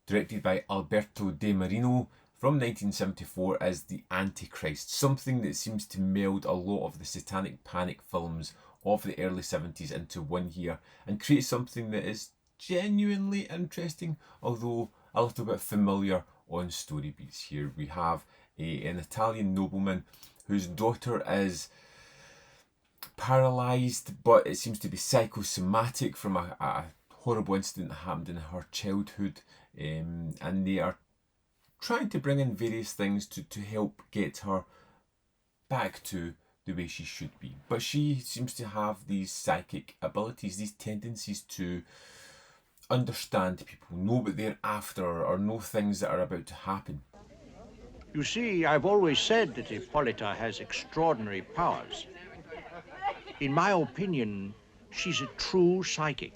directed by Alberto De Marino from 1974, as the Antichrist, something that seems to meld a lot of the satanic panic films of the early 70s into one here and create something that is genuinely interesting, although a little bit familiar on story beats. Here we have an Italian nobleman whose daughter is paralyzed, but it seems to be psychosomatic from a horrible incident that happened in her childhood, and they are trying to bring in various things to help get her back to the way she should be. But she seems to have these psychic abilities, these tendencies to understand people, know what they're after, or know things that are about to happen. You see, I've always said that Hippolyta has extraordinary powers. In my opinion, she's a true psychic.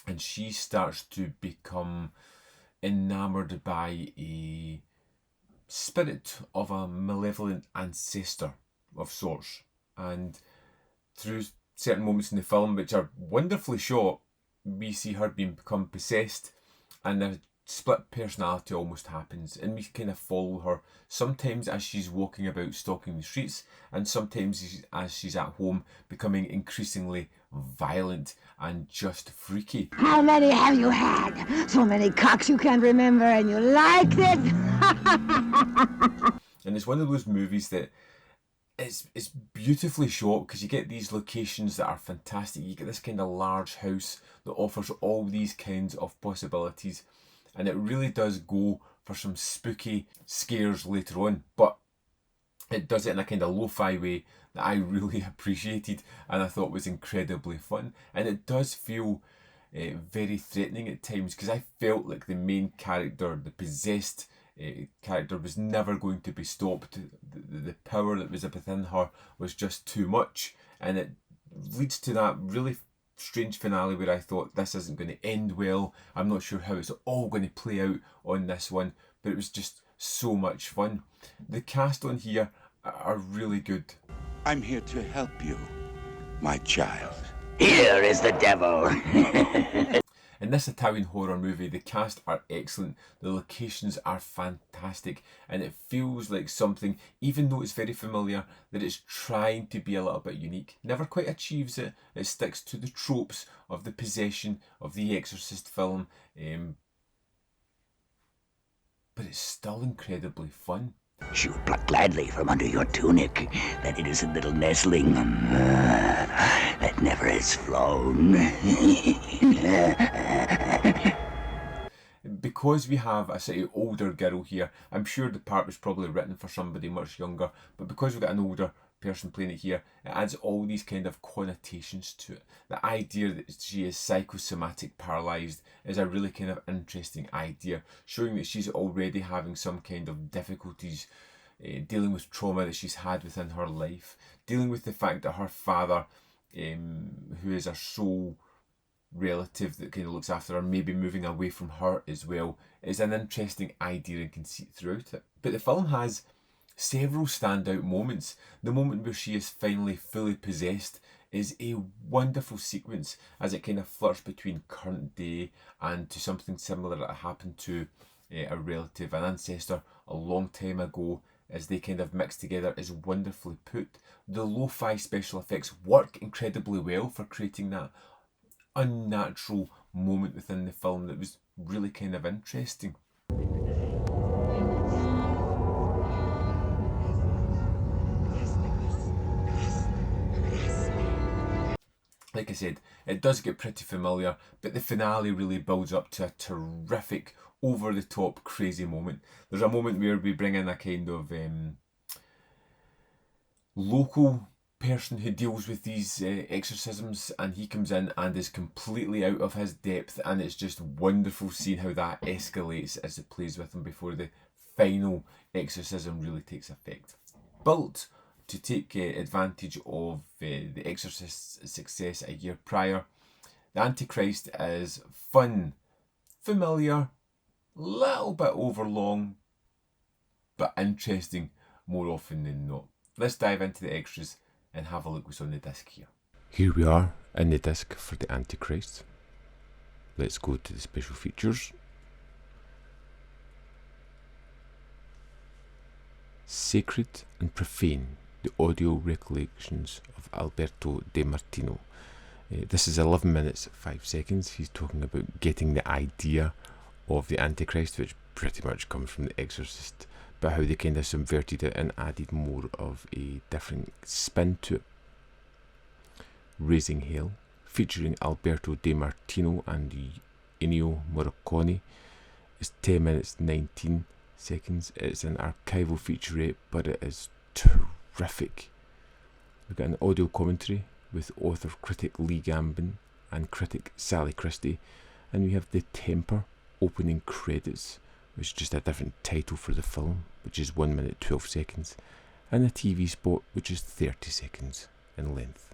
And she starts to become enamored by a spirit of a malevolent ancestor of sorts. And through certain moments in the film, which are wonderfully shot, we see her become possessed, and a split personality almost happens, and we kind of follow her sometimes as she's walking about stalking the streets, and sometimes as she's at home becoming increasingly violent and just freaky. How many have you had? So many cocks you can't remember, and you liked it? And it's one of those movies that it's beautifully shot, because you get these locations that are fantastic. You get this kind of large house that offers all these kinds of possibilities, and it really does go for some spooky scares later on, but it does it in a kind of lo-fi way that I really appreciated and I thought was incredibly fun. And it does feel very threatening at times, because I felt like the main character, the possessed character, was never going to be stopped. The power that was within her was just too much, and it leads to that really strange finale where I thought, this isn't going to end well. I'm not sure how it's all going to play out on this one, but it was just so much fun. The cast on here are really good. I'm here to help you, my child. Here is the devil. In this Italian horror movie, the cast are excellent, the locations are fantastic, and it feels like something, even though it's very familiar, that it's trying to be a little bit unique. Never quite achieves it. It sticks to the tropes of the possession of the Exorcist film, but it's still incredibly fun. She will pluck gladly from under your tunic that innocent little nestling that never has flown. Because we have a sort of older girl here, I'm sure the part was probably written for somebody much younger, but because we've got an older person playing it here, it adds all these kind of connotations to it. The idea that she is psychosomatic paralyzed is a really kind of interesting idea, showing that she's already having some kind of difficulties dealing with trauma that she's had within her life, dealing with the fact that her father, who is her sole relative that kind of looks after her, maybe moving away from her as well, is an interesting idea and conceit throughout it. But the film has several standout moments. The moment where she is finally fully possessed is a wonderful sequence, as it kind of flirts between current day and to something similar that happened to a relative, an ancestor a long time ago, as they kind of mix together, is wonderfully put. The lo-fi special effects work incredibly well for creating that unnatural moment within the film that was really kind of interesting. Like I said, it does get pretty familiar, but the finale really builds up to a terrific, over-the-top, crazy moment. There's a moment where we bring in a kind of local person who deals with these exorcisms, and he comes in and is completely out of his depth, and it's just wonderful seeing how that escalates as it plays with him before the final exorcism really takes effect. Built to take advantage of the Exorcist's success a year prior, the Antichrist is fun, familiar, little bit overlong, but interesting more often than not. Let's dive into the extras and have a look what's on the disc here. Here we are in the disc for the Antichrist. Let's go to the special features. Sacred and Profane, the Audio Recollections of Alberto De Martino. This is 11 minutes 5 seconds. He's talking about getting the idea of the Antichrist, which pretty much comes from The Exorcist, but how they kind of subverted it and added more of a different spin to it. Raising Hell, featuring Alberto De Martino and Ennio Morricone, is 10 minutes 19 seconds. It's an archival featurette, but it is terrific. We've got an audio commentary with author critic Lee Gambin and critic Sally Christie, and we have the Tempter opening credits, which is just a different title for the film, which is 1 minute 12 seconds, and a TV spot which is 30 seconds in length.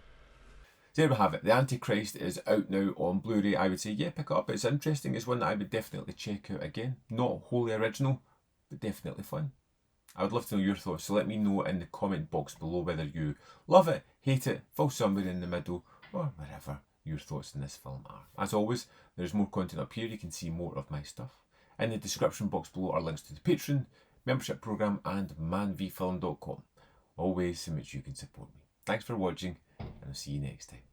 So there we have it. The Antichrist is out now on Blu-ray. I would say, yeah, pick it up. It's interesting. It's one that I would definitely check out again. Not wholly original, but definitely fun. I would love to know your thoughts, so let me know in the comment box below whether you love it, hate it, fall somewhere in the middle, or wherever your thoughts on this film are. As always, there's more content up here. You can see more of my stuff. In the description box below are links to the Patreon, membership program, and manvfilm.com. All ways in which you can support me. Thanks for watching, and I'll see you next time.